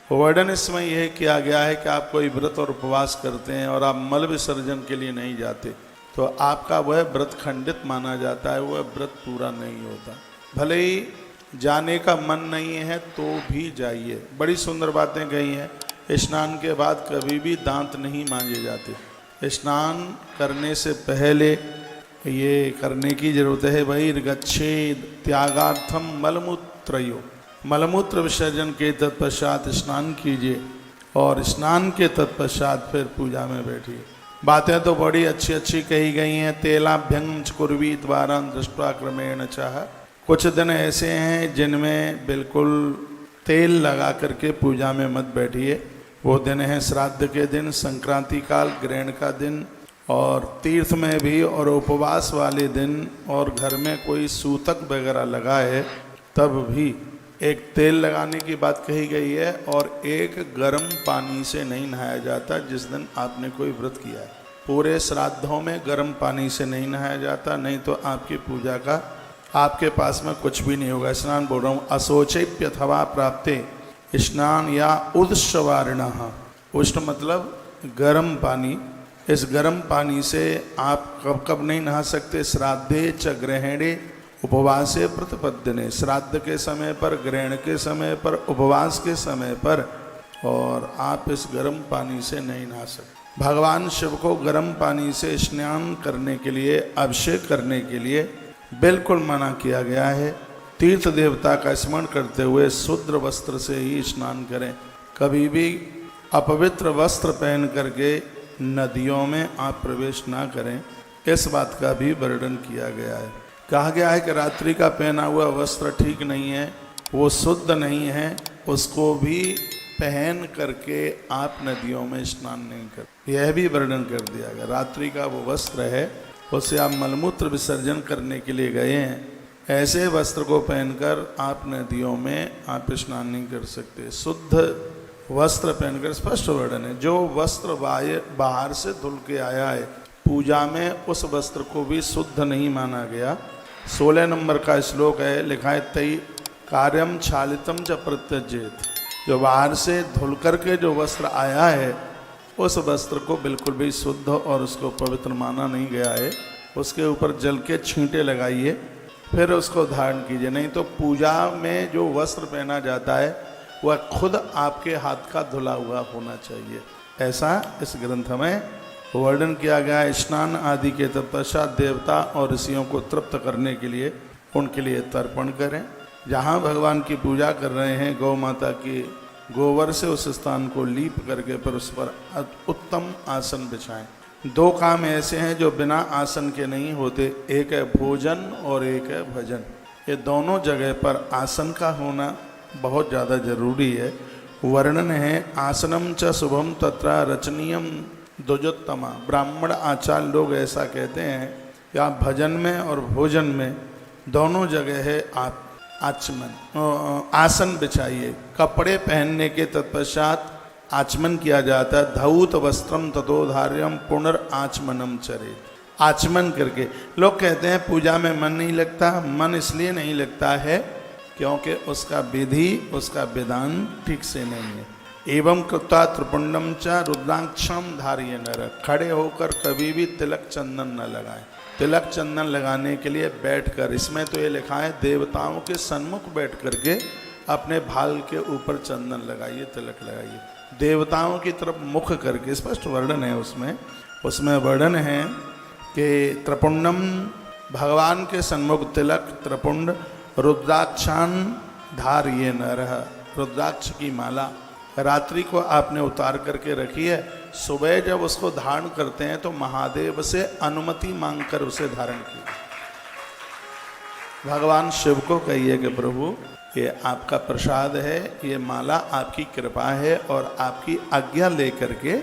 वर्णन इसमें यह किया गया है कि आप कोई व्रत और उपवास करते हैं और आप मल विसर्जन के लिए नहीं जाते तो आपका वह व्रत खंडित माना जाता है, वह व्रत पूरा नहीं होता। भले ही जाने का मन नहीं है तो भी जाइए। बड़ी सुंदर बातें कही हैं। स्नान के बाद कभी भी दांत नहीं मांजे जाते। स्नान करने से पहले ये करने की जरूरत है। वही गच्छेद त्यागार्थम मलमूत्रयो, मलमूत्र विसर्जन के तत्पश्चात स्नान कीजिए और स्नान के तत्पश्चात फिर पूजा में बैठिए। बातें तो बड़ी अच्छी अच्छी कही गई हैं। तेलाभ्यंग कुर्वी द्वारा दृष्टवा क्रमेण चाह। कुछ दिन ऐसे हैं जिनमें बिल्कुल तेल लगा करके पूजा में मत बैठिए। वो दिन है श्राद्ध के दिन, संक्रांति काल, ग्रहण का दिन और तीर्थ में भी, और उपवास वाले दिन, और घर में कोई सूतक वगैरह लगाए तब भी एक तेल लगाने की बात कही गई है। और एक गर्म पानी से नहीं नहाया जाता जिस दिन आपने कोई व्रत किया है। पूरे श्राद्धों में गर्म पानी से नहीं नहाया जाता, नहीं तो आपकी पूजा का आपके पास में कुछ भी नहीं होगा। स्नान बोल रहा हूँ। अशोचेप्यथवा प्राप्ते स्नान या उदस्वारिण। उष्ण मतलब गर्म पानी। इस गर्म पानी से आप कब कब नहीं नहा सकते? श्राद्धे च ग्रहणे उपवासे प्रतिपद्यने। श्राद्ध के समय पर, ग्रहण के समय पर, उपवास के समय पर, और आप इस गर्म पानी से नहीं नहा सकते। भगवान शिव को गर्म पानी से स्नान करने के लिए, अभिषेक करने के लिए बिल्कुल मना किया गया है। तीर्थ देवता का स्मरण करते हुए शुद्ध वस्त्र से ही स्नान करें। कभी भी अपवित्र वस्त्र पहन करके नदियों में आप प्रवेश ना करें। इस बात का भी वर्णन किया गया है। कहा गया है कि रात्रि का पहना हुआ वस्त्र ठीक नहीं है, वो शुद्ध नहीं है, उसको भी पहन करके आप नदियों में स्नान नहीं कर। यह भी वर्णन कर दिया गया। रात्रि का वो वस्त्र है, उससे आप मलमूत्र विसर्जन करने के लिए गए हैं, ऐसे वस्त्र को पहनकर आप नदियों में आप स्नान नहीं कर सकते। शुद्ध वस्त्र पहनकर, स्पष्ट वर्णन है। जो वस्त्र बाहर से धुल के आया है पूजा में, उस वस्त्र को भी शुद्ध नहीं माना गया। 16 नंबर का श्लोक है, लिखा है तई कार्यम छालितम च प्रत्यजेत। जो बाहर से धुल करके जो वस्त्र आया है उस वस्त्र को बिल्कुल भी शुद्ध और उसको पवित्र माना नहीं गया है। उसके ऊपर जल के छींटे लगाइए फिर उसको धारण कीजिए। नहीं तो पूजा में जो वस्त्र पहना जाता है वह खुद आपके हाथ का धुला हुआ होना चाहिए, ऐसा इस ग्रंथ में वर्णन किया गया है। स्नान आदि के तत्पश्चात देवता और ऋषियों को तृप्त करने के लिए उनके लिए तर्पण करें। जहाँ भगवान की पूजा कर रहे हैं, गौ माता की गोबर से उस स्थान को लीप करके फिर उस पर उत्तम आसन बिछाएं। 2 काम ऐसे हैं जो बिना आसन के नहीं होते, एक है भोजन और एक है भजन। ये दोनों जगह पर आसन का होना बहुत ज़्यादा जरूरी है। वर्णन है आसनम च शुभम तत्र रचनीयम द्विजोत्तमा। ब्राह्मण आचार्य लोग ऐसा कहते हैं कि आप भजन में और भोजन में दोनों जगह है आप आसन बिछाइए। कपड़े पहनने के तत्पश्चात आचमन किया जाता है। धौत वस्त्रम ततोधार्यम पुनर्आचमनम चरे। आचमन करके लोग कहते हैं पूजा में मन नहीं लगता। मन इसलिए नहीं लगता है क्योंकि उसका विधि, उसका विधान ठीक से नहीं है। एवं कृत्वा त्रिपुंडम च रुद्राक्षम धारिये नर। खड़े होकर कभी भी तिलक चंदन न लगाएं। तिलक चंदन लगाने के लिए बैठकर, इसमें तो ये लिखा है देवताओं के सन्मुख बैठ करके अपने भाल के ऊपर चंदन लगाइए, तिलक लगाइए। देवताओं की तरफ मुख करके, स्पष्ट वर्णन है उसमें वर्णन है कि त्रिपुंडम, भगवान के सन्मुख तिलक, त्रिपुंड, रुद्राक्षान धारिये नरः। रुद्राक्ष की माला रात्रि को आपने उतार करके रखी है। सुबह जब उसको धारण करते हैं तो महादेव से अनुमति मांगकर उसे धारण किए। भगवान शिव को कहिए कि प्रभु ये आपका प्रसाद है, ये माला आपकी कृपा है और आपकी आज्ञा लेकर के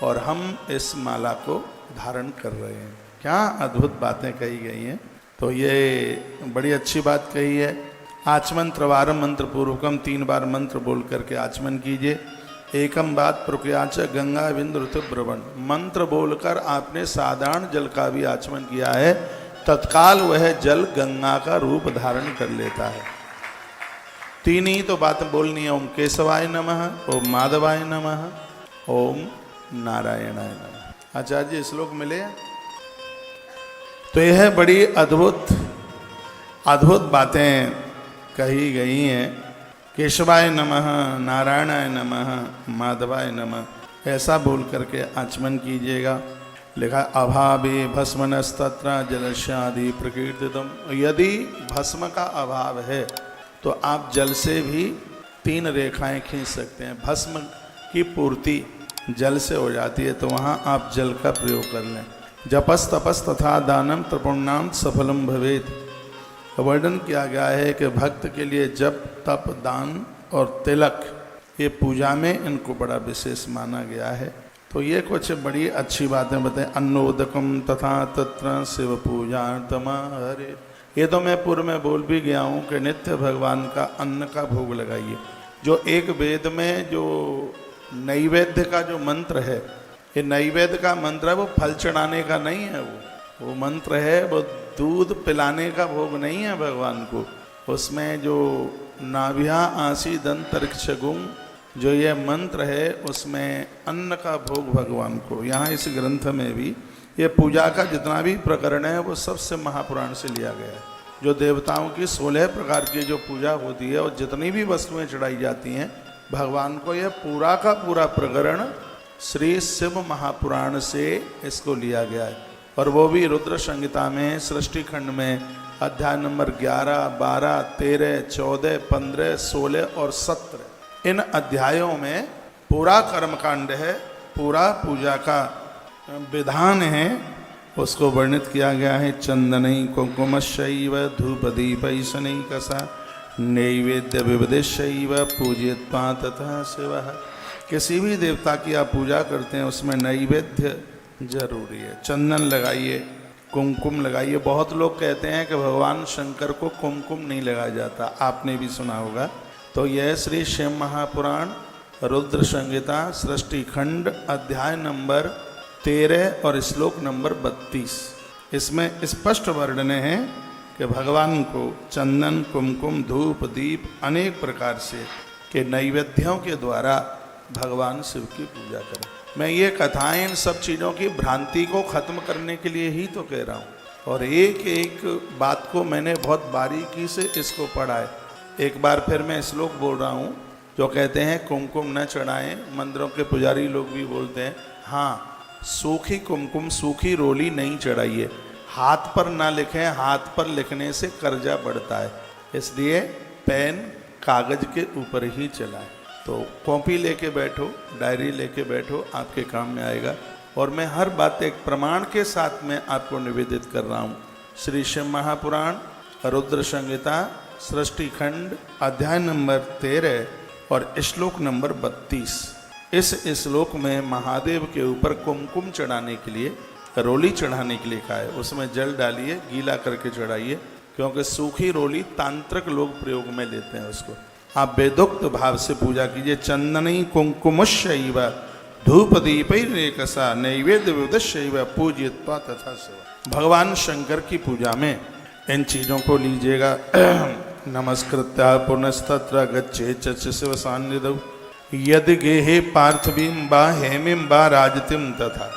और हम इस माला को धारण कर रहे हैं। क्या अद्भुत बातें कही गई हैं। तो ये बड़ी अच्छी बात कही है। आचमन त्रिवारम मंत्र पूर्वकम, 3 बार मंत्र बोल करके आचमन कीजिए। एकम बात प्रक्रियाच गंगा बिंदु ऋतुब्रवण। मंत्र बोलकर आपने साधारण जल का भी आचमन किया है, तत्काल वह जल गंगा का रूप धारण कर लेता है। तीन ही तो बातें बोलनी है, ओम केशवाय नमः, ओम माधवाय नमः, ओम नारायणाय नमः। आचार्य जी श्लोक मिले। तो यह बड़ी अद्भुत अद्भुत बातें कही गई हैं। केशवाय नमः, नारायणाय नमः, माधवाय नमः, ऐसा बोल करके आचमन कीजिएगा। लिखा अभावे भस्मनस्तत्र जलस्यादि प्रकीर्तितम। यदि भस्म का अभाव है तो आप जल से भी 3 रेखाएं खींच सकते हैं। भस्म की पूर्ति जल से हो जाती है तो वहाँ आप जल का प्रयोग कर लें। जपस तपस तथा दानम त्रिपुण्याम सफलम भवेत। वर्णन किया गया है कि भक्त के लिए जप तप दान और तिलक ये पूजा में इनको बड़ा विशेष माना गया है। तो ये कुछ बड़ी अच्छी बातें बताएं। अन्नोदकम तथा तत्र शिव पूजार्थम हरे। ये तो मैं पूर्व में बोल भी गया हूँ कि नित्य भगवान का अन्न का भोग लगाइए। जो एक वेद में जो नैवेद्य का जो मंत्र है, ये नैवेद्य का मंत्र है, वो फल चढ़ाने का नहीं है। वो मंत्र है, वो दूध पिलाने का भोग नहीं है भगवान को। उसमें जो नाभ्या आसी दंतरिक्ष गुम जो ये मंत्र है, उसमें अन्न का भोग भगवान को। यहाँ इस ग्रंथ में भी ये पूजा का जितना भी प्रकरण है वो सबसे महापुराण से लिया गया है। जो देवताओं की 16 प्रकार की जो पूजा होती है और जितनी भी वस्तुएं चढ़ाई जाती हैं भगवान को, यह पूरा का पूरा प्रकरण श्री शिव महापुराण से इसको लिया गया है। और वो भी रुद्र संहिता में सृष्टि खंड में अध्याय नंबर 11, 12, 13, 14, 15, 16 और 17 इन अध्यायों में पूरा कर्मकांड है, पूरा पूजा का विधान है, उसको वर्णित किया गया है। चंदनई कुंकुमशैव धूप दीपैशनैकसा नैवेद्य विविधशैव पूजयित्वा तथा शिवः। किसी भी देवता की आप पूजा करते हैं उसमें नैवेद्य जरूरी है। चंदन लगाइए, कुमकुम लगाइए। बहुत लोग कहते हैं कि भगवान शंकर को कुमकुम नहीं लगाया जाता, आपने भी सुना होगा। तो यह श्री शिव महापुराण रुद्र संहिता सृष्टि खंड अध्याय नंबर 13 और श्लोक नंबर 32, इसमें स्पष्ट वर्णन है कि भगवान को चंदन कुमकुम धूप दीप अनेक प्रकार से के नैवेद्यों के द्वारा भगवान शिव की पूजा करें। मैं ये कथाएं इन सब चीज़ों की भ्रांति को खत्म करने के लिए ही तो कह रहा हूँ। और एक एक बात को मैंने बहुत बारीकी से इसको पढ़ा है। एक बार फिर मैं श्लोक बोल रहा हूँ। जो कहते हैं कुमकुम न चढ़ाएं, मंदिरों के पुजारी लोग भी बोलते हैं, हाँ सूखी कुमकुम सूखी रोली नहीं चढ़ाइए। हाथ पर ना लिखें, हाथ पर लिखने से कर्जा बढ़ता है, इसलिए पेन कागज के ऊपर ही चलाएं। तो कॉपी लेके बैठो, डायरी लेके बैठो, आपके काम में आएगा। और मैं हर बात एक प्रमाण के साथ में आपको निवेदित कर रहा हूँ। श्री शिव महापुराण रुद्र संहिता सृष्टि खंड अध्याय नंबर 13 और श्लोक नंबर 32। इस श्लोक में महादेव के ऊपर कुमकुम चढ़ाने के लिए, रोली चढ़ाने के लिए कहा है। उसमें जल डालिए, गीला करके चढ़ाइए, क्योंकि सूखी रोली तांत्रिक लोग प्रयोग में लेते हैं उसको। आप वेदोक्त भाव से पूजा कीजिए। चंदनई कुंकुमशैव धूप दीपैरेकसा नैवेद्य विविधशैव पूजयित्वा तथा शिव। भगवान शंकर की पूजा में इन चीज़ों को लीजिएगा। नमस्कृत्य पुनस्तत्र गच्छेत् शिव सान्निध्यौ यदि गेहे पार्थिवीं वा हेमिं वा राजतिं तथा।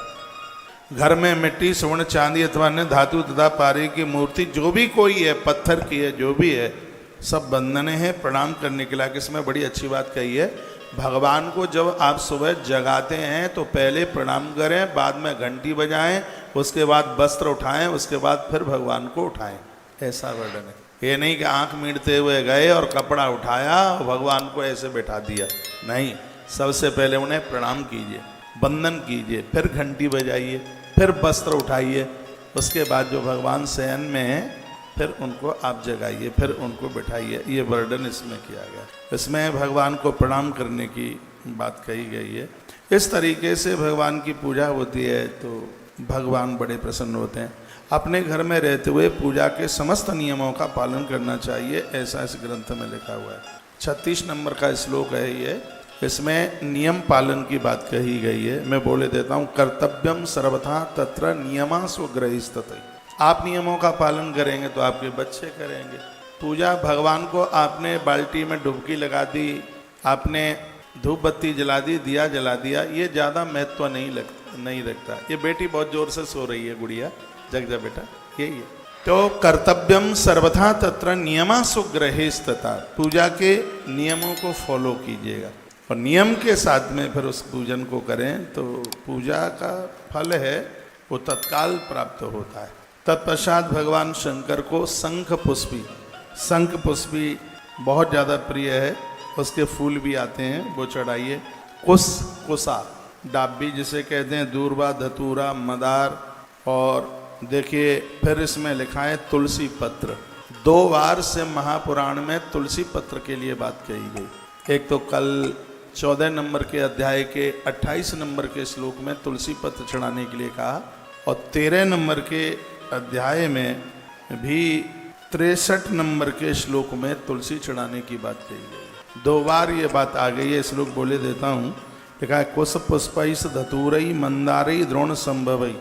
घर में मिट्टी स्वर्ण चांदी अथवा अन्य धातु तथा पारे की मूर्ति जो भी कोई है, पत्थर की है, जो भी है, सब बंधने हैं प्रणाम करने के लायक। इसमें बड़ी अच्छी बात कही है, भगवान को जब आप सुबह जगाते हैं तो पहले प्रणाम करें, बाद में घंटी बजाएं, उसके बाद वस्त्र उठाएं, उसके बाद फिर भगवान को उठाएं। ऐसा वर्णन है। ये नहीं कि आंख मींड़ते हुए गए और कपड़ा उठाया और भगवान को ऐसे बैठा दिया, नहीं। सबसे पहले उन्हें प्रणाम कीजिए, वंदन कीजिए, फिर घंटी बजाइए, फिर वस्त्र उठाइए, उसके बाद जो भगवान शयन में हैं फिर उनको आप जगाइए, फिर उनको बिठाइए। ये वर्णन इसमें किया गया। इसमें भगवान को प्रणाम करने की बात कही गई है। इस तरीके से भगवान की पूजा होती है तो भगवान बड़े प्रसन्न होते हैं। अपने घर में रहते हुए पूजा के समस्त नियमों का पालन करना चाहिए, ऐसा इस ग्रंथ में लिखा हुआ है। 36 नंबर का श्लोक है ये, इसमें नियम पालन की बात कही गई है। मैं बोले देता हूँ, कर्तव्यम सर्वथा तत्र नियमा स्वग्रहिस्ततः। आप नियमों का पालन करेंगे तो आपके बच्चे करेंगे, पूजा भगवान को आपने बाल्टी में डुबकी लगा दी, आपने धूप बत्ती जला दी, दिया जला दिया, ये ज़्यादा महत्व नहीं रखता। ये बेटी बहुत जोर से सो रही है, गुड़िया जग जा बेटा, यही है। तो कर्तव्यम सर्वथा तत्र नियमा सुग्रहेस्तता, पूजा के नियमों को फॉलो कीजिएगा और नियम के साथ में फिर उस पूजन को करें तो पूजा का फल है वो तत्काल प्राप्त होता है। तत्पश्चात भगवान शंकर को शंख पुष्पी बहुत ज़्यादा प्रिय है, उसके फूल भी आते हैं, वो चढ़ाइए। कुसा डाबी जिसे कहते हैं, दूर्वा, धतूरा, मदार, और देखिए फिर इसमें लिखा है तुलसी पत्र। 2 बार से महापुराण में तुलसी पत्र के लिए बात कही गई। एक तो कल 14 नंबर के अध्याय के 28 नंबर के श्लोक में तुलसी पत्र चढ़ाने के लिए कहा, और 13 नंबर के अध्याय में भी 63 नंबर के श्लोक में तुलसी चढ़ाने की बात कही गई। 2 बार ये बात आ गई है, श्लोक बोले देता हूँ। लिखा है कुश पुष्पैस धतूरई मंदारई द्रोण संभवई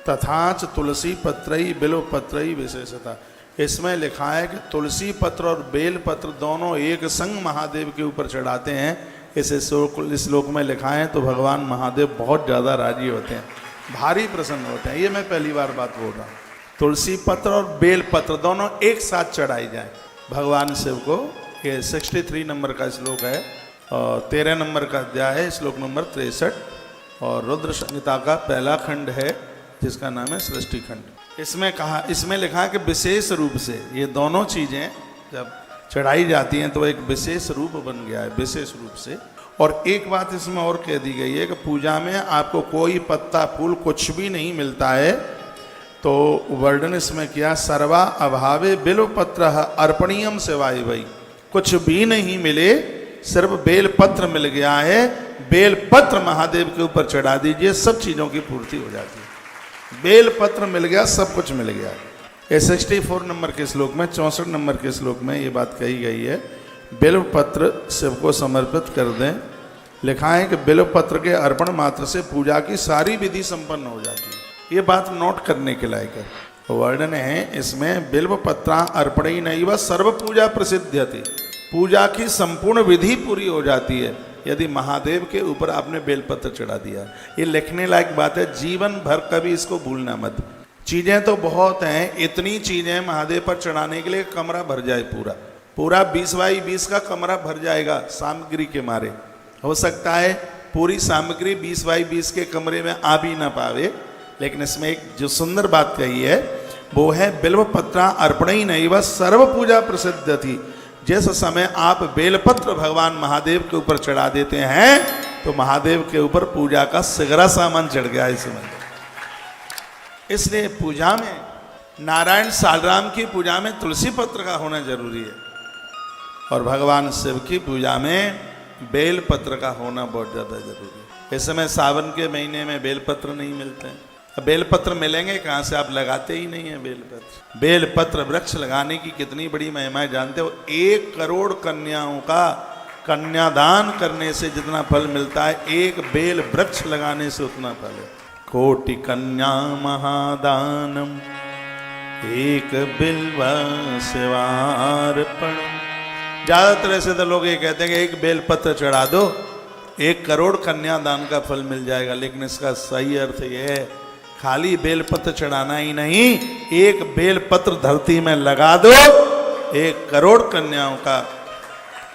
तथाच तुलसी पत्रई बिल्व पत्रई विशेषता। इसमें लिखा है कि तुलसी पत्र और बेल पत्र दोनों एक संग महादेव के ऊपर चढ़ाते हैं। इस श्लोक में लिखा है तो भगवान महादेव बहुत ज़्यादा राजी होते हैं, भारी प्रसन्न होते हैं। ये मैं पहली बार बात बोल रहा हूँ। तुलसी पत्र और बेल पत्र दोनों एक साथ चढ़ाई जाए भगवान शिव को। ये 63 नंबर का श्लोक है और 13 नंबर का अध्याय है, श्लोक नंबर 63, और रुद्र संहिता का पहला खंड है जिसका नाम है सृष्टि खंड। इसमें लिखा है कि विशेष रूप से ये दोनों चीज़ें जब चढ़ाई जाती हैं तो एक विशेष रूप बन गया है, विशेष रूप से। और एक बात इसमें और कह दी गई है कि पूजा में आपको कोई पत्ता फूल कुछ भी नहीं मिलता है, तो वर्णन इसमें किया सर्वा अभावे बिल्व पत्र अर्पणीयम सेवाई भाई। कुछ भी नहीं मिले, सिर्फ बेल पत्र मिल गया है, बेल पत्र महादेव के ऊपर चढ़ा दीजिए, सब चीज़ों की पूर्ति हो जाती है। बेल पत्र मिल गया, सब कुछ मिल गया। ये 64 नंबर के श्लोक में, 64 नंबर के श्लोक में ये बात कही गई है, बिल्व पत्र शिव को समर्पित कर दें। लिखा है कि बिल्व पत्र के अर्पण मात्र से पूजा की सारी विधि संपन्न हो जाती है। ये बात नोट करने के लायक है। वर्णन है इसमें बिल्व पत्रा अर्पणी नहीं व सर्व पूजा प्रसिद्ध थी, पूजा की संपूर्ण विधि पूरी हो जाती है यदि महादेव के ऊपर आपने बेलपत्र चढ़ा दिया। ये लिखने लायक बात है, जीवन भर कभी इसको भूलना मत। चीज़ें तो बहुत हैं, इतनी चीज़ें महादेव पर चढ़ाने के लिए कमरा भर जाए, पूरा 20 बाई 20 का कमरा भर जाएगा सामग्री के मारे। हो सकता है पूरी सामग्री 20 बाई 20 के कमरे में आ भी ना पावे, लेकिन इसमें एक जो सुंदर बात कही है वो है बिल्व पत्रा अर्पणी नहीं व सर्व पूजा प्रसिद्ध थी। जिस समय आप बेलपत्र भगवान महादेव के ऊपर चढ़ा देते हैं तो महादेव के ऊपर पूजा का सिगरा सामान चढ़ गया है समझ। इसलिए पूजा में, नारायण सालराम की पूजा में तुलसी पत्र का होना जरूरी है, और भगवान शिव की पूजा में बेल पत्र का होना बहुत ज़्यादा जरूरी है। इस समय सावन के महीने में बेलपत्र नहीं मिलते हैं। बेलपत्र मिलेंगे कहाँ से, आप लगाते ही नहीं है बेलपत्र। बेलपत्र वृक्ष लगाने की कितनी बड़ी महिमा है जानते हो? 1 करोड़ कन्याओं का कन्यादान करने से जितना फल मिलता है, एक बेल वृक्ष लगाने से उतना फल है। कोटि कन्या महादानम एक बिल्व सेवार्पण। ज्यादातर ऐसे तो लोग ये कहते हैं कि एक बेलपत्र चढ़ा दो 1 करोड़ कन्यादान का फल मिल जाएगा, लेकिन इसका सही अर्थ यह है खाली बेलपत्र चढ़ाना ही नहीं, एक बेलपत्र धरती में लगा दो, 1 करोड़ कन्याओं का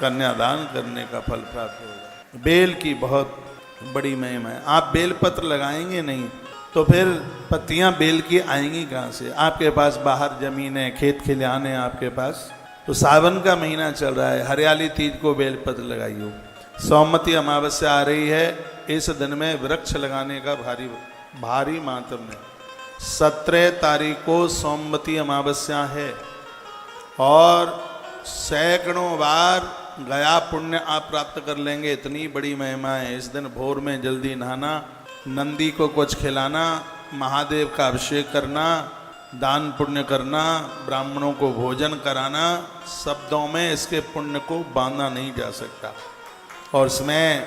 कन्यादान करने का फल प्राप्त होगा। बेल की बहुत बड़ी महिमा है। आप बेलपत्र लगाएंगे नहीं तो फिर पत्तियां बेल की आएंगी कहाँ से? आपके पास बाहर जमीन है, खेत खलिहान है आपके पास, तो सावन का महीना चल रहा है, हरियाली तीज को बेलपत्र लगाइए। सोमवती अमावस्या आ रही है, इस दिन में वृक्ष लगाने का भारी मातम है। 17 तारीख को सोमवती अमावस्या है और सैकड़ों बार गया पुण्य आप प्राप्त कर लेंगे, इतनी बड़ी महिमा है। इस दिन भोर में जल्दी नहाना, नंदी को कुछ खिलाना, महादेव का अभिषेक करना, दान पुण्य करना, ब्राह्मणों को भोजन कराना, शब्दों में इसके पुण्य को बांधा नहीं जा सकता। और इसमें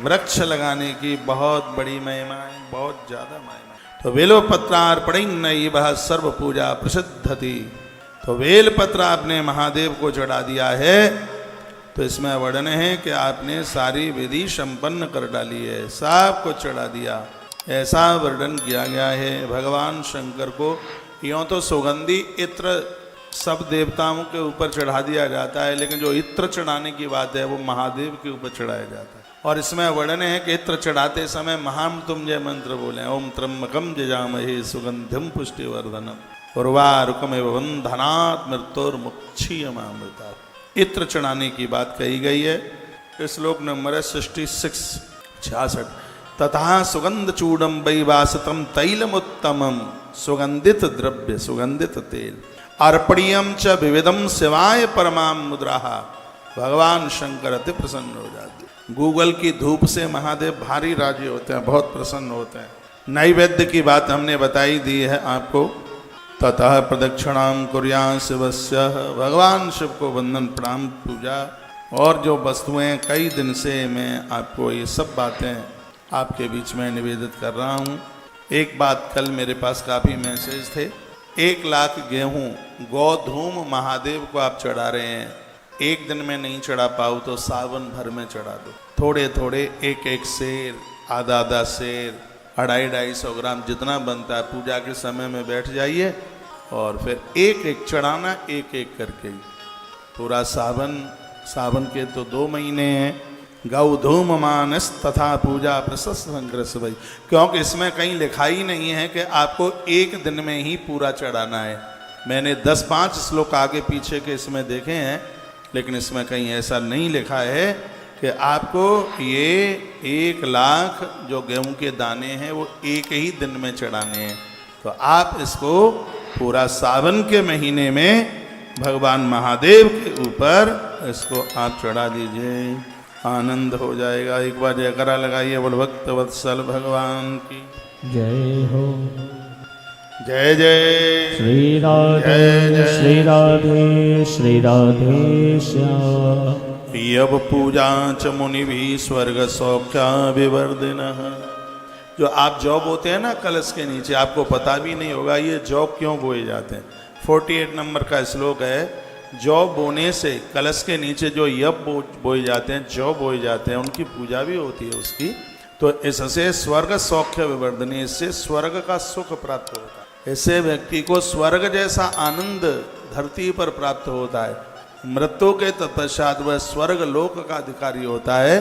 वृक्ष लगाने की बहुत बड़ी महिमा है, बहुत ज़्यादा महिमा। तो बेलो पत्रार्पणं नैव सर्व पूजा प्रसिद्ध थी। तो बेलपत्र आपने महादेव को चढ़ा दिया है, तो इसमें वर्णन है कि आपने सारी विधि संपन्न कर डाली है, सबको चढ़ा दिया, ऐसा वर्णन किया गया है। भगवान शंकर को यों तो सुगंधी इत्र सब देवताओं के ऊपर चढ़ा दिया जाता है, लेकिन जो इत्र चढ़ाने की बात है वो महादेव के ऊपर चढ़ाया जाता है। और इसमें वर्णन है कि इत्र चढ़ाते समय महामृत्युंजय मंत्र बोले, ओम त्र्यंबकम जजामहे सुगंधिम पुष्टिवर्धनम उर्वारुकमिव बन्धनात् मृत्योर्मुक्षीयमामृता। इत्र चढ़ाने की बात कही गई है। श्लोक नंबर 66 तथा सुगंध चूड़म वैवासतम तैलमुत्तमम सुगंधित द्रव्य सुगंधित तेल अर्पणीयम च विविधम शिवाय परमाम मुद्राः। भगवान शंकर अति प्रसन्न हो जाते। गूगल की धूप से महादेव भारी राजी होते हैं, बहुत प्रसन्न होते हैं। नैवेद्य की बात हमने बताई दी है आपको। ततः प्रदक्षिणाम कुर्यां शिवस्य, भगवान शिव को वंदन प्रणाम पूजा। और जो वस्तुएं कई दिन से मैं आपको ये सब बातें आपके बीच में निवेदित कर रहा हूँ। एक बात, कल मेरे पास काफ़ी मैसेज थे, 1 लाख गेहूँ गोधूम महादेव को आप चढ़ा रहे हैं, एक दिन में नहीं चढ़ा पाओ तो सावन भर में चढ़ा दो। थोड़े थोड़े 1-1 सेर, आधा सेर, 250-250 ग्राम जितना बनता है, पूजा के समय में बैठ जाइए और फिर 1-1 चढ़ाना, 1-1 करके। पूरा सावन के तो 2 महीने हैं। गौधूम मानस तथा पूजा प्रशस्त संग्रस भाई, क्योंकि इसमें कहीं लिखा ही नहीं है कि आपको एक दिन में ही पूरा चढ़ाना है। मैंने 10-5 श्लोक आगे पीछे के इसमें देखे हैं, लेकिन इसमें कहीं ऐसा नहीं लिखा है कि आपको ये 1 लाख जो गेहूं के दाने हैं वो एक ही दिन में चढ़ाने हैं। तो आप इसको पूरा सावन के महीने में भगवान महादेव के ऊपर इसको आप चढ़ा दीजिए, आनंद हो जाएगा। एक बार जयकारा लगाइए, बोल भक्त वत्सल भगवान की जय हो। जय जय श्री राधे श्री राधे श्री राधे श्याम। यव पूजा च मुनि भी स्वर्ग सौख्या विवर्धिनः। जो आप जौ बोते हैं ना कलश के नीचे, आपको पता भी नहीं होगा ये जौ क्यों बोए जाते हैं। 48 नंबर का श्लोक है, जौ बोने से कलश के नीचे जो यब बोए जाते हैं, जौ बोए जाते हैं, उनकी पूजा भी होती है उसकी। तो इससे स्वर्ग सौख्य विवर्धनी, इससे स्वर्ग का सुख प्राप्त होता है। इससे व्यक्ति को स्वर्ग जैसा आनंद धरती पर प्राप्त होता है। मृत्यु के तत्पश्चात वह स्वर्ग लोक का अधिकारी होता है।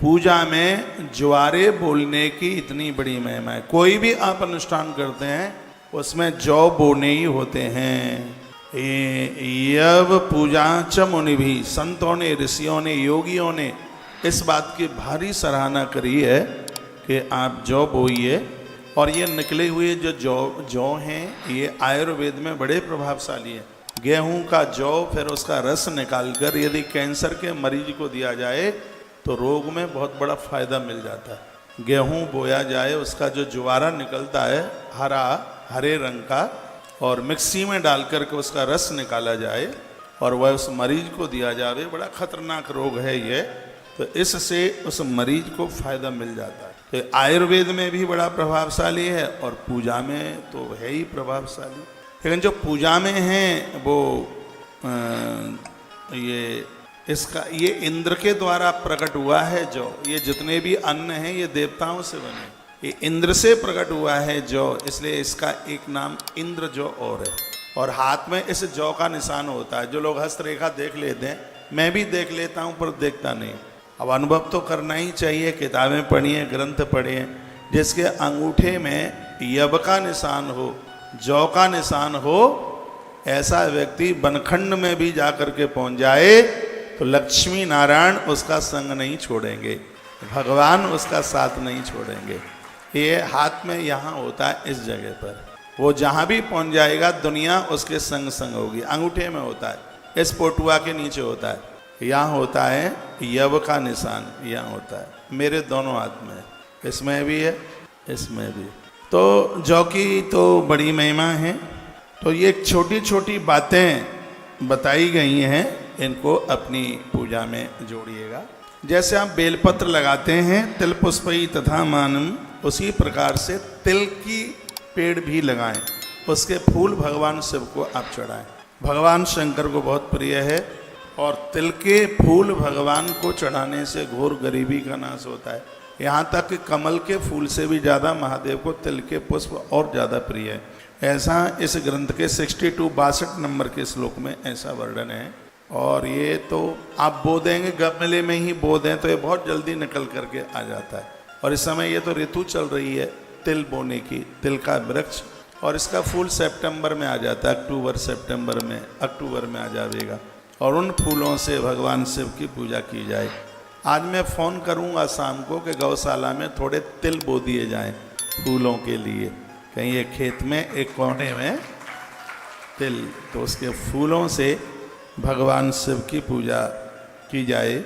पूजा में ज्वारे बोलने की इतनी बड़ी महिमा है। कोई भी आप अनुष्ठान करते हैं उसमें जौ बोने ही होते हैं। यव पूजा च मुनि भी, संतों ने, ऋषियों ने, योगियों ने इस बात की भारी सराहना करी है कि आप जौ बोइए। और ये निकले हुए जो जौ हैं ये आयुर्वेद में बड़े प्रभावशाली हैं। गेहूं का जौ फिर उसका रस निकालकर यदि कैंसर के मरीज को दिया जाए तो रोग में बहुत बड़ा फायदा मिल जाता है। गेहूं बोया जाए, उसका जो ज्वारा निकलता है हरे रंग का, और मिक्सी में डालकर के उसका रस निकाला जाए और वह उस मरीज को दिया जाए। बड़ा खतरनाक रोग है ये, तो इससे उस मरीज को फायदा मिल जाता है। तो आयुर्वेद में भी बड़ा प्रभावशाली है और पूजा में तो है ही प्रभावशाली। लेकिन जो पूजा में है वो ये इंद्र के द्वारा प्रकट हुआ है। जो ये जितने भी अन्न हैं ये देवताओं से बने, ये इंद्र से प्रकट हुआ है जौ, इसलिए इसका एक नाम इंद्र जौ और है। और हाथ में इस जौ का निशान होता है। जो लोग हस्तरेखा देख लेते हैं, मैं भी देख लेता हूँ पर देखता नहीं। अब अनुभव तो करना ही चाहिए, किताबें पढ़िए, ग्रंथ पढ़िए। जिसके अंगूठे में यव का निशान हो, जौ का निशान हो, ऐसा व्यक्ति बनखंड में भी जाकर के पहुँच जाए तो लक्ष्मी नारायण उसका संग नहीं छोड़ेंगे, भगवान उसका साथ नहीं छोड़ेंगे। ये हाथ में यहाँ होता है, इस जगह पर। वो जहाँ भी पहुँच जाएगा दुनिया उसके संग संग होगी। अंगूठे में होता है, इस पोटुआ के नीचे होता है, यहाँ होता है यव का निशान, यहाँ होता है। मेरे दोनों हाथ में, इसमें भी है, इसमें भी। तो जौ की तो बड़ी महिमा है। तो ये छोटी छोटी बातें बताई गई हैं, इनको अपनी पूजा में जोड़िएगा। जैसे आप बेलपत्र लगाते हैं तिल पुष्पई तथा मानम, उसी प्रकार से तिल की पेड़ भी लगाएं, उसके फूल भगवान शिव को आप चढ़ाएं। भगवान शंकर को बहुत प्रिय है। और तिल के फूल भगवान को चढ़ाने से घोर गरीबी का नाश होता है। यहाँ तक कि कमल के फूल से भी ज़्यादा महादेव को तिल के पुष्प और ज़्यादा प्रिय है। ऐसा इस ग्रंथ के 62 नंबर के श्लोक में ऐसा वर्णन है। और ये तो आप बो देंगे, गमले में ही बो दें तो ये बहुत जल्दी निकल करके आ जाता है। और इस समय ये तो ऋतु चल रही है तिल बोने की, तिल का वृक्ष, और इसका फूल सितंबर में आ जाता है, अक्टूबर में आ जाएगा। और उन फूलों से भगवान शिव की पूजा की जाए। आज मैं फ़ोन करूंगा शाम को कि गौशाला में थोड़े तिल बो दिए जाएं फूलों के लिए, कहीं एक खेत में एक कोने में तिल, तो उसके फूलों से भगवान शिव की पूजा की जाए।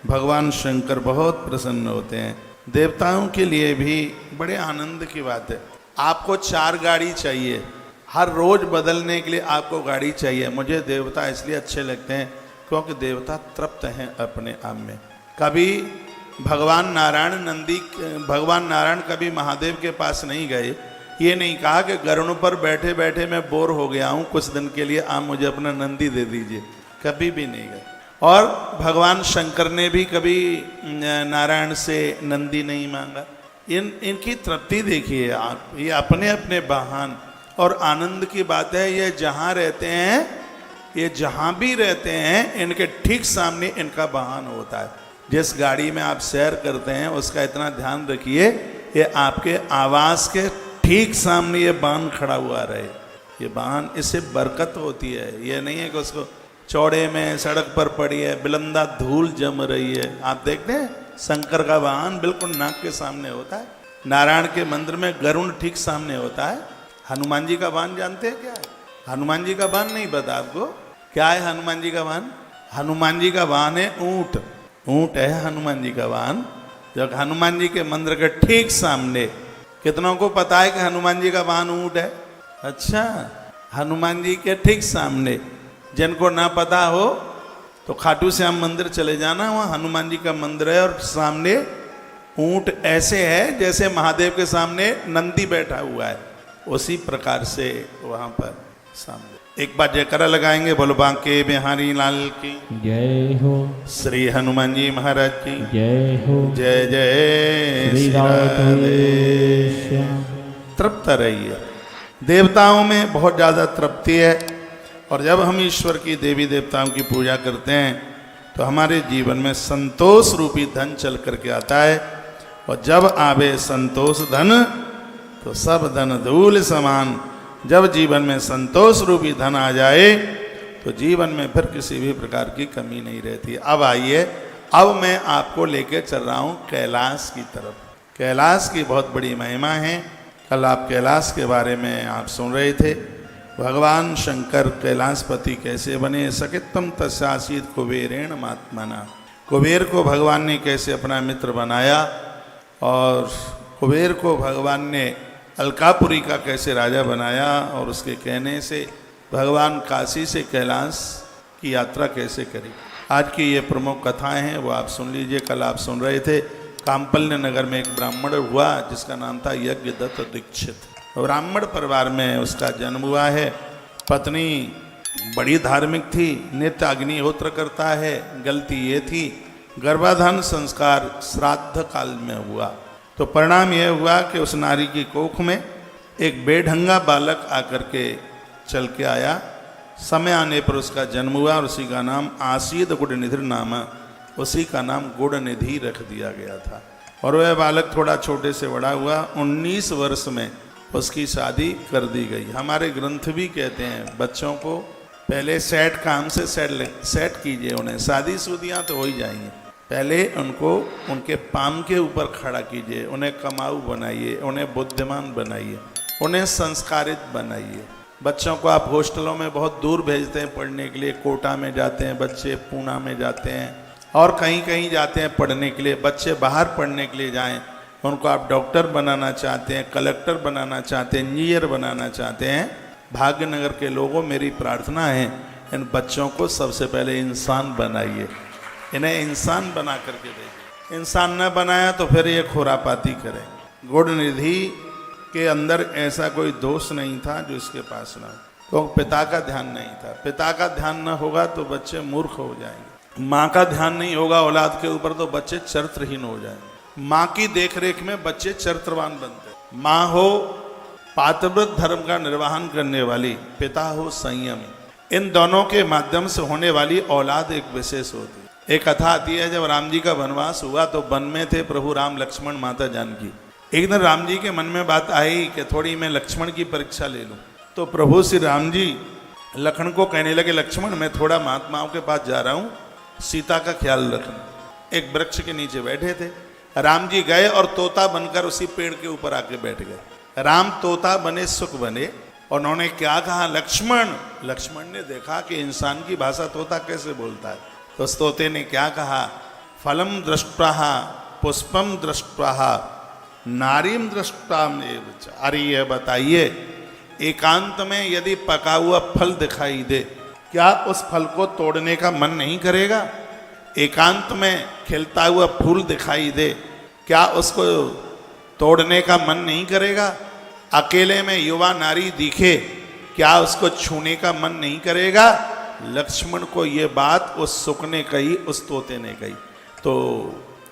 भगवान शंकर बहुत प्रसन्न होते हैं। देवताओं के लिए भी बड़े आनंद की बात है। आपको 4 गाड़ी चाहिए, हर रोज बदलने के लिए आपको गाड़ी चाहिए। मुझे देवता इसलिए अच्छे लगते हैं क्योंकि देवता तृप्त हैं अपने आप में। कभी भगवान नारायण कभी महादेव के पास नहीं गए, ये नहीं कहा कि गरुड़ पर बैठे बैठे मैं बोर हो गया हूँ, कुछ दिन के लिए आप मुझे अपना नंदी दे दीजिए, कभी भी नहीं गए। और भगवान शंकर ने भी कभी नारायण से नंदी नहीं मांगा। इनकी तृप्ति देखिए आप, ये अपने अपने वाहन। और आनंद की बात है, ये जहाँ रहते हैं, ये जहाँ भी रहते हैं, इनके ठीक सामने इनका वाहन होता है। जिस गाड़ी में आप सैर करते हैं उसका इतना ध्यान रखिए, ये आपके आवास के ठीक सामने ये वाहन खड़ा हुआ रहे। ये वाहन, इससे बरकत होती है। ये नहीं है कि उसको चौड़े में सड़क पर पड़ी है, बिलंदा धूल जम रही है। आप देखते हैं शंकर का वाहन बिल्कुल नाक के सामने होता है। नारायण के मंदिर में गरुड़ ठीक सामने होता है। हनुमान जी का वाहन जानते हैं क्या है? हनुमान जी का वाहन नहीं पता आपको? क्या है हनुमान जी का वाहन? हनुमान जी का वाहन है ऊंट। ऊंट है हनुमान जी का वाहन, जो हनुमान जी के मंदिर के ठीक सामने। कितनों को पता है कि हनुमान जी का वाहन ऊंट है? अच्छा, हनुमान जी के ठीक सामने। जिनको ना पता हो तो खाटू श्याम मंदिर चले जाना, वहाँ हनुमान जी का मंदिर है और सामने ऊंट ऐसे है जैसे महादेव के सामने नंदी बैठा हुआ है, उसी प्रकार से वहाँ पर सामने। एक बार जयकारा लगाएंगे, बोलो बांके बिहारी लाल की जय हो, श्री हनुमान जी महाराज की जय हो, जय जय श्री राधे श्याम। तृप्त रहिए। देवताओं में बहुत ज़्यादा तृप्ति है। और जब हम ईश्वर की देवी देवताओं की पूजा करते हैं तो हमारे जीवन में संतोष रूपी धन चल करके आता है। और जब आवे संतोष धन तो सब धन धूल समान। जब जीवन में संतोष रूपी धन आ जाए तो जीवन में फिर किसी भी प्रकार की कमी नहीं रहती। अब आइए, अब मैं आपको लेके चल रहा हूँ कैलाश की तरफ। कैलाश की बहुत बड़ी महिमा है। कल आप कैलाश के बारे में आप सुन रहे थे। भगवान शंकर कैलाशपति कैसे बने। सकितम तस्यासीत कुबेरेण महात्मना। कुबेर को भगवान ने कैसे अपना मित्र बनाया और कुबेर को भगवान ने अलकापुरी का कैसे राजा बनाया और उसके कहने से भगवान काशी से कैलाश की यात्रा कैसे करी। आज की ये प्रमुख कथाएं हैं, वो आप सुन लीजिए। कल आप सुन रहे थे काम्पल्य नगर में एक ब्राह्मण हुआ जिसका नाम था यज्ञदत्त दीक्षित। ब्राह्मण परिवार में उसका जन्म हुआ है। पत्नी बड़ी धार्मिक थी, नित्य अग्निहोत्र करता है। गलती ये थी, गर्भाधान संस्कार श्राद्ध काल में हुआ तो परिणाम यह हुआ कि उस नारी की कोख में एक बेढंगा बालक आकर के चल के आया। समय आने पर उसका जन्म हुआ और उसी का नाम आसीद गुड़निधि नाम, उसी का नाम गुड़निधि रख दिया गया था। और वह बालक थोड़ा छोटे से बड़ा हुआ। 19 वर्ष में उसकी शादी कर दी गई। हमारे ग्रंथ भी कहते हैं बच्चों को पहले सेट काम से सेट कीजिए, उन्हें शादी शुदियाँ तो हो ही जाएंगी। पहले उनको उनके पाम के ऊपर खड़ा कीजिए, उन्हें कमाऊ बनाइए, उन्हें बुद्धिमान बनाइए, उन्हें संस्कारित बनाइए। बच्चों को आप हॉस्टलों में बहुत दूर भेजते हैं पढ़ने के लिए। कोटा में जाते हैं बच्चे, पूना में जाते हैं और कहीं कहीं जाते हैं पढ़ने के लिए। बच्चे बाहर पढ़ने के लिए जाएं, उनको आप डॉक्टर बनाना चाहते हैं, कलेक्टर बनाना चाहते हैं, इंजीनियर बनाना चाहते हैं। भाग्यनगर के लोगों, मेरी प्रार्थना है इन बच्चों को सबसे पहले इंसान बनाइए, इन्हें इंसान बना करके भेजिए। इंसान न बनाया तो फिर ये खुरापाती करें। गुड़निधि के अंदर ऐसा कोई दोष नहीं था जो इसके पास ना हो। तो पिता का ध्यान नहीं था। पिता का ध्यान न होगा तो बच्चे मूर्ख हो जाएंगे। माँ का ध्यान नहीं होगा औलाद के ऊपर तो बच्चे चरित्रहीन हो जाएंगे। माँ की देखरेख में बच्चे चरित्रवान बनते हैं। माँ हो पातिव्रत धर्म का निर्वहन करने वाली, पिता हो संयमी, इन दोनों के माध्यम से होने वाली औलाद एक विशेष होती है। एक कथा आती है, जब राम जी का वनवास हुआ तो वन में थे प्रभु राम, लक्ष्मण, माता जानकी। एक दिन राम जी के मन में बात आई कि थोड़ी मैं लक्ष्मण की परीक्षा ले लूं। तो प्रभु श्री राम जी लखन को कहने लगे, लक्ष्मण मैं थोड़ा महात्माओं के पास जा रहा हूं, सीता का ख्याल रखना। एक वृक्ष के नीचे बैठे थे, राम जी गए और तोता बनकर उसी पेड़ के ऊपर आके बैठ गए। राम तोता बने, सुख बने। और उन्होंने क्या कहा, लक्ष्मण। लक्ष्मण ने देखा कि इंसान की भाषा तोता कैसे बोलता है। तो उस तोते ने क्या कहा, फलम दृष्ट्वा पुष्पम दृष्ट्वा नारीम दृष्टा। अरे ये बताइए, एकांत में यदि पका हुआ फल दिखाई दे, क्या उस फल को तोड़ने का मन नहीं करेगा? एकांत में खिलता हुआ फूल दिखाई दे, क्या उसको तोड़ने का मन नहीं करेगा? अकेले में युवा नारी दिखे, क्या उसको छूने का मन नहीं करेगा? लक्ष्मण को ये बात उस सुख ने कही, उस तोते ने कही। तो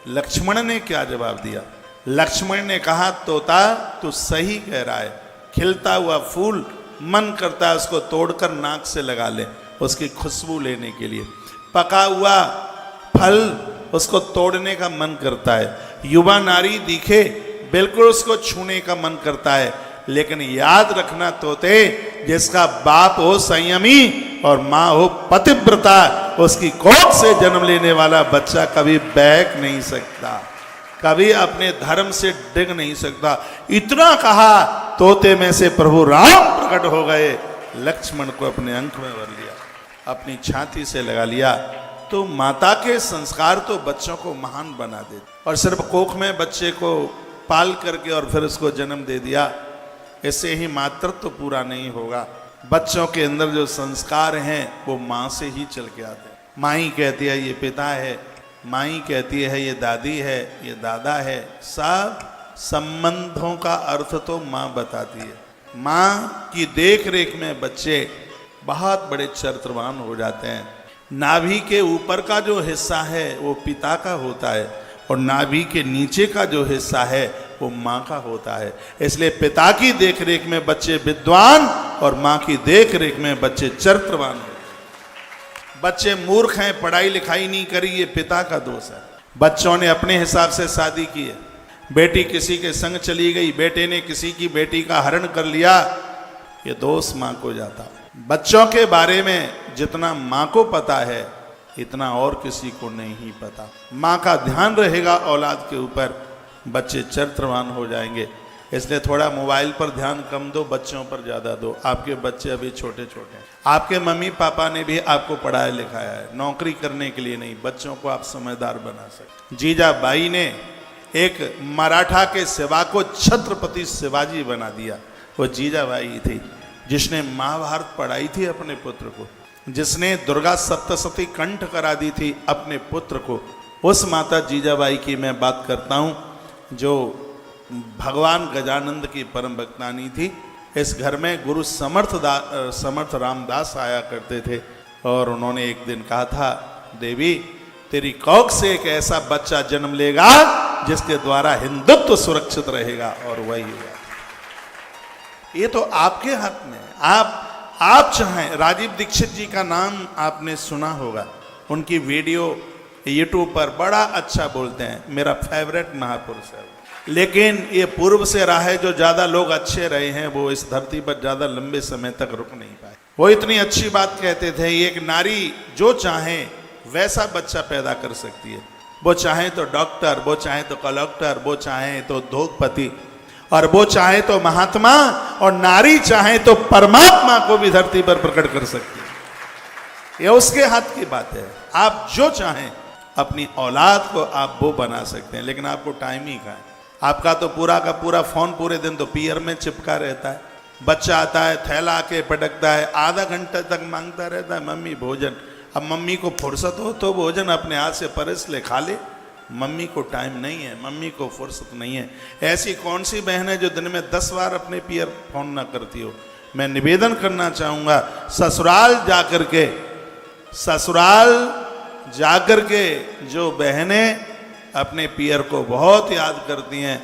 लक्ष्मण ने क्या जवाब दिया? लक्ष्मण ने कहा, तोता तू सही कह रहा है, खिलता हुआ फूल मन करता है उसको तोड़कर नाक से लगा ले, उसकी खुशबू लेने के लिए। पका हुआ फल उसको तोड़ने का मन करता है। युवा नारी दिखे, बिल्कुल उसको छूने का मन करता है। लेकिन याद रखना तोते, जिसका बाप हो संयमी और माँ हो पतिव्रता, उसकी कोख से जन्म लेने वाला बच्चा कभी बहक नहीं सकता, कभी अपने धर्म से डिग नहीं सकता। इतना कहा, तोते में से प्रभु राम प्रकट हो गए, लक्ष्मण को अपने अंक में भर लिया, अपनी छाती से लगा लिया। तो माता के संस्कार तो बच्चों को महान बना देते। और सिर्फ कोख में बच्चे को पाल करके और फिर उसको जन्म दे दिया, इससे ही मातृत्व तो पूरा नहीं होगा। बच्चों के अंदर जो संस्कार हैं वो माँ से ही चल के आते हैं। माँ ही कहती है ये पिता है, माँ ही कहती है ये दादी है, ये दादा है। सब संबंधों का अर्थ तो माँ बताती है। माँ की देख रेख में बच्चे बहुत बड़े चरित्रवान हो जाते हैं। नाभि के ऊपर का जो हिस्सा है वो पिता का होता है और नाभि के नीचे का जो हिस्सा है वो माँ का होता है। इसलिए पिता की देख रेख में बच्चे विद्वान और माँ की देख रेख में बच्चे चरित्रवान होते हैं। बच्चे मूर्ख हैं, पढ़ाई लिखाई नहीं करी, ये पिता का दोष है। बच्चों ने अपने हिसाब से शादी की है, बेटी किसी के संग चली गई, बेटे ने किसी की बेटी का हरण कर लिया, ये दोष माँ को जाता है। बच्चों के बारे में जितना माँ को पता है इतना और किसी को नहीं पता। माँ का ध्यान रहेगा औलाद के ऊपर, बच्चे चरित्रवान हो जाएंगे। इसलिए थोड़ा मोबाइल पर ध्यान कम दो, बच्चों पर ज़्यादा दो। आपके बच्चे अभी छोटे छोटे हैं, आपके मम्मी पापा ने भी आपको पढ़ाया लिखाया है, नौकरी करने के लिए नहीं, बच्चों को आप समझदार बना सकते। जीजाबाई ने एक मराठा के सेवा को छत्रपति शिवाजी बना दिया। वो जीजाबाई थी जिसने महाभारत पढ़ाई थी अपने पुत्र को, जिसने दुर्गा सप्तशती कंठ करा दी थी अपने पुत्र को। उस माता जीजाबाई की मैं बात करता हूँ जो भगवान गजानंद की परम भक्तानी थी। इस घर में गुरु समर्थ रामदास आया करते थे और उन्होंने एक दिन कहा था, देवी तेरी कोख से एक ऐसा बच्चा जन्म लेगा जिसके द्वारा हिंदुत्व सुरक्षित रहेगा। और वही हुआ। ये तो आपके हाथ में है। आप चाहें, राजीव दीक्षित जी का नाम आपने सुना होगा, उनकी वीडियो यूट्यूब पर बड़ा अच्छा बोलते हैं, मेरा फेवरेट महापुरुष है। लेकिन ये पूर्व से रहा है, जो ज़्यादा लोग अच्छे रहे हैं वो इस धरती पर ज़्यादा लंबे समय तक रुक नहीं पाए। वो इतनी अच्छी बात कहते थे, एक नारी जो चाहे वैसा बच्चा पैदा कर सकती है। वो चाहे तो डॉक्टर, वो चाहे तो कलेक्टर, वो चाहे तो उद्योगपति, और वो चाहे तो महात्मा, और नारी चाहे तो परमात्मा को भी धरती पर प्रकट कर सकती है। ये उसके हाथ की बात है। आप जो चाहें अपनी औलाद को आप वो बना सकते हैं, लेकिन आपको टाइम ही कहाँ है। आपका तो पूरा का पूरा फोन पूरे दिन तो पियर में चिपका रहता है। बच्चा आता है, थैला आके पटकता है, आधा घंटा तक मांगता रहता है मम्मी भोजन। अब मम्मी को फुर्सत हो तो भोजन अपने हाथ से परस ले, खा ले। मम्मी को टाइम नहीं है, मम्मी को फुर्सत नहीं है। ऐसी कौन सी बहन है जो दिन में 10 बार अपने पियर फोन ना करती हो? मैं निवेदन करना चाहूँगा, ससुराल जाकर के जो बहनें अपने पियर को बहुत याद करती हैं,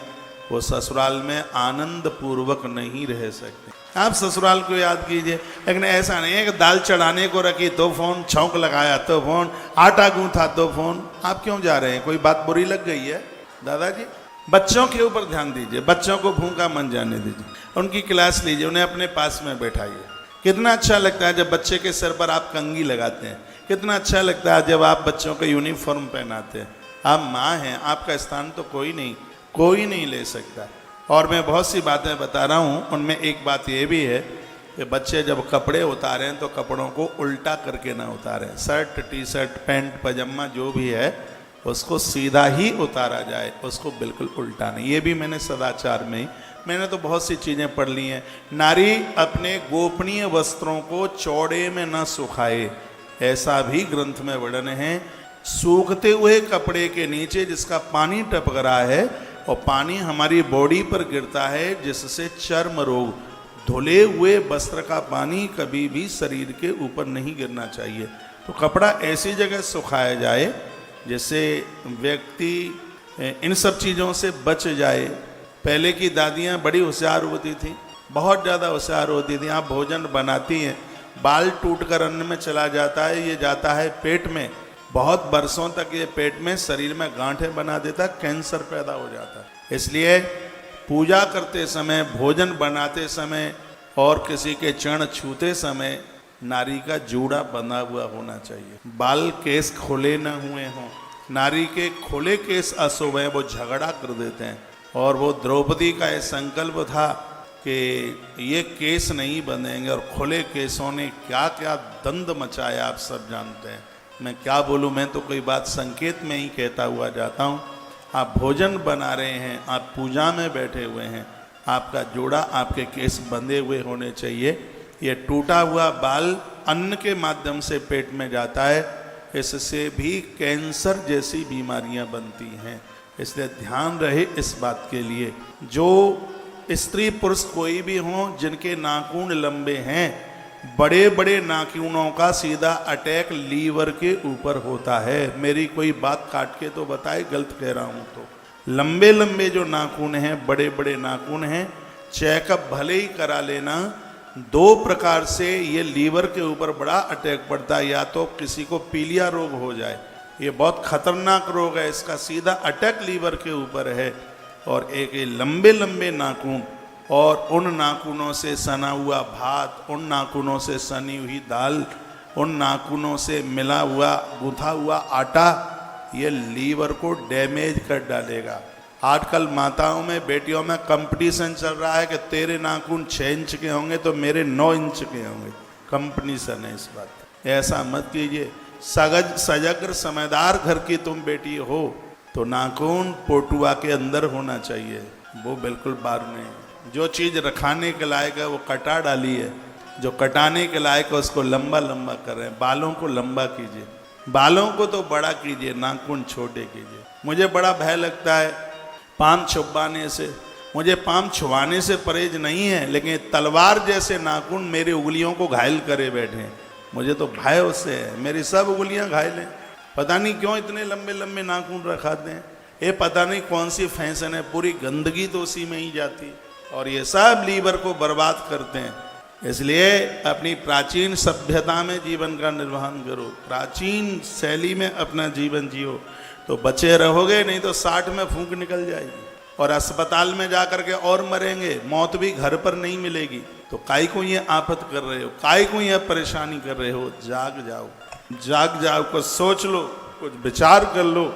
वो ससुराल में आनंद पूर्वक नहीं रह सकते। आप ससुराल को याद कीजिए, लेकिन ऐसा नहीं है कि दाल चढ़ाने को रखी तो फोन, छौंक लगाया तो फोन, आटा गूंथा तो फोन। आप क्यों जा रहे हैं? कोई बात बुरी लग गई है? दादाजी, बच्चों के ऊपर ध्यान दीजिए, बच्चों को भूखा मन जाने दीजिए, उनकी क्लास लीजिए, उन्हें अपने पास में बैठाइए। कितना अच्छा लगता है जब बच्चे के सर पर आप कंघी लगाते हैं, कितना अच्छा लगता है जब आप बच्चों को यूनिफॉर्म पहनाते हैं। आप माँ हैं, आपका स्थान तो कोई नहीं ले सकता। और मैं बहुत सी बातें बता रहा हूँ, उनमें एक बात ये भी है कि बच्चे जब कपड़े उतारें तो कपड़ों को उल्टा करके ना उतारें। शर्ट, टी शर्ट, पैंट, पजामा जो भी है उसको सीधा ही उतारा जाए, उसको बिल्कुल उल्टा नहीं। ये भी मैंने सदाचार में, मैंने तो बहुत सी चीज़ें पढ़ ली हैं। नारी अपने गोपनीय वस्त्रों को चौड़े में न सुखाए, ऐसा भी ग्रंथ में वर्णन है। सूखते हुए कपड़े के नीचे जिसका पानी टपक रहा है और पानी हमारी बॉडी पर गिरता है, जिससे चर्म रोग, धुले हुए वस्त्र का पानी कभी भी शरीर के ऊपर नहीं गिरना चाहिए। तो कपड़ा ऐसी जगह सुखाया जाए जिससे व्यक्ति इन सब चीज़ों से बच जाए। पहले की दादियाँ बड़ी होशियार होती थी, बहुत ज़्यादा होशियार होती थी। आप भोजन बनाती हैं, बाल टूटकर अन्न में चला जाता है, ये जाता है पेट में, बहुत बरसों तक ये पेट में शरीर में गांठें बना देता, कैंसर पैदा हो जाता है। इसलिए पूजा करते समय, भोजन बनाते समय और किसी के चरण छूते समय नारी का जूड़ा बंधा हुआ होना चाहिए। बाल केस खुले न हुए हों। नारी के खुले केस अशुभ हैं, वो झगड़ा कर देते हैं। और वो द्रौपदी का ये संकल्प था कि ये केस नहीं बंधेंगे, और खुले केसों ने क्या क्या दंड मचाया आप सब जानते हैं। मैं क्या बोलूँ, मैं तो कोई बात संकेत में ही कहता हुआ जाता हूँ। आप भोजन बना रहे हैं, आप पूजा में बैठे हुए हैं, आपका जोड़ा, आपके केस बंधे हुए होने चाहिए। ये टूटा हुआ बाल अन्न के माध्यम से पेट में जाता है, इससे भी कैंसर जैसी बीमारियां बनती हैं। इसलिए ध्यान रहे इस बात के लिए। जो स्त्री पुरुष कोई भी हों जिनके नाखून लंबे हैं, बड़े बड़े नाखूनों का सीधा अटैक लीवर के ऊपर होता है। मेरी कोई बात काट के तो बताए गलत कह रहा हूँ तो। लंबे लंबे जो नाखून हैं, बड़े बड़े नाखून हैं, चेकअप भले ही करा लेना। 2 प्रकार से ये लीवर के ऊपर बड़ा अटैक पड़ता है। या तो किसी को पीलिया रोग हो जाए, ये बहुत खतरनाक रोग है, इसका सीधा अटैक लीवर के ऊपर है। और एक ये लंबे लंबे नाखून, और उन नाखूनों से सना हुआ भात, उन नाखूनों से सनी हुई दाल, उन नाखूनों से मिला हुआ गूंथा हुआ आटा, ये लीवर को डैमेज कर डालेगा। आजकल माताओं में, बेटियों में कंपटीशन चल रहा है कि तेरे नाखून 6 इंच के होंगे तो मेरे 9 इंच के होंगे। कंपटीशन है इस बात। ऐसा मत कीजिए। सजग समझदार घर की तुम बेटी हो तो नाखून पोटुआ के अंदर होना चाहिए, वो बिल्कुल बाहर नहीं। जो चीज़ रखाने के लायक है वो कटा डाली है, जो कटाने के लायक है उसको लंबा लंबा कर रहे हैं। बालों को लंबा कीजिए, बालों को तो बड़ा कीजिए, नाखून छोटे कीजिए। मुझे बड़ा भय लगता है पाम छुपाने से। मुझे पाम छुपाने से परहेज नहीं है, लेकिन तलवार जैसे नाखून मेरी उंगलियों को घायल करे बैठे हैं, मुझे तो भय उससे है। मेरी सब उंगलियां घायल हैं। पता नहीं क्यों इतने लंबे लंबे नाखून रखाते हैं। ये पता नहीं कौन सी फैशन है, पूरी गंदगी तो उसी में ही जाती है और ये सब लीवर को बर्बाद करते हैं। इसलिए अपनी प्राचीन सभ्यता में जीवन का निर्वहन करो, प्राचीन शैली में अपना जीवन जियो तो बचे रहोगे, नहीं तो 60 में फूंक निकल जाएगी और अस्पताल में जा करके और मरेंगे। मौत भी घर पर नहीं मिलेगी। तो काय को ये आफत कर रहे हो, काय को ये परेशानी कर रहे हो? जाग जाओ, जाग जाओ, कुछ सोच लो, कुछ विचार कर लो।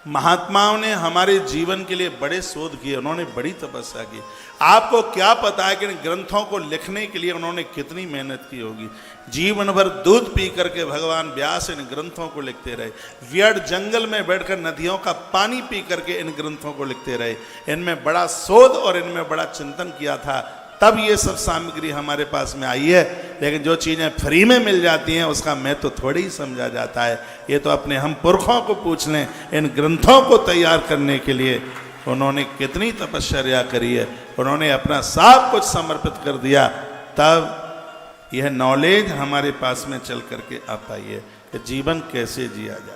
महात्माओं ने हमारे जीवन के लिए बड़े शोध किए, उन्होंने बड़ी तपस्या की। आपको क्या पता है कि इन ग्रंथों को लिखने के लिए उन्होंने कितनी मेहनत की होगी। जीवन भर दूध पी करके भगवान व्यास इन ग्रंथों को लिखते रहे। व्यर्थ जंगल में बैठकर नदियों का पानी पी करके इन ग्रंथों को लिखते रहे। इनमें बड़ा शोध और इनमें बड़ा चिंतन किया था, तब ये सब सामग्री हमारे पास में आई है। लेकिन जो चीज़ें फ्री में मिल जाती हैं उसका महत्व तो थोड़ी ही समझा जाता है। ये तो अपने हम पुरखों को पूछ लें, इन ग्रंथों को तैयार करने के लिए उन्होंने कितनी तपश्चर्या करी है। उन्होंने अपना सब कुछ समर्पित कर दिया तब यह नॉलेज हमारे पास में चल करके आ पाई है कि जीवन कैसे जिया जाए।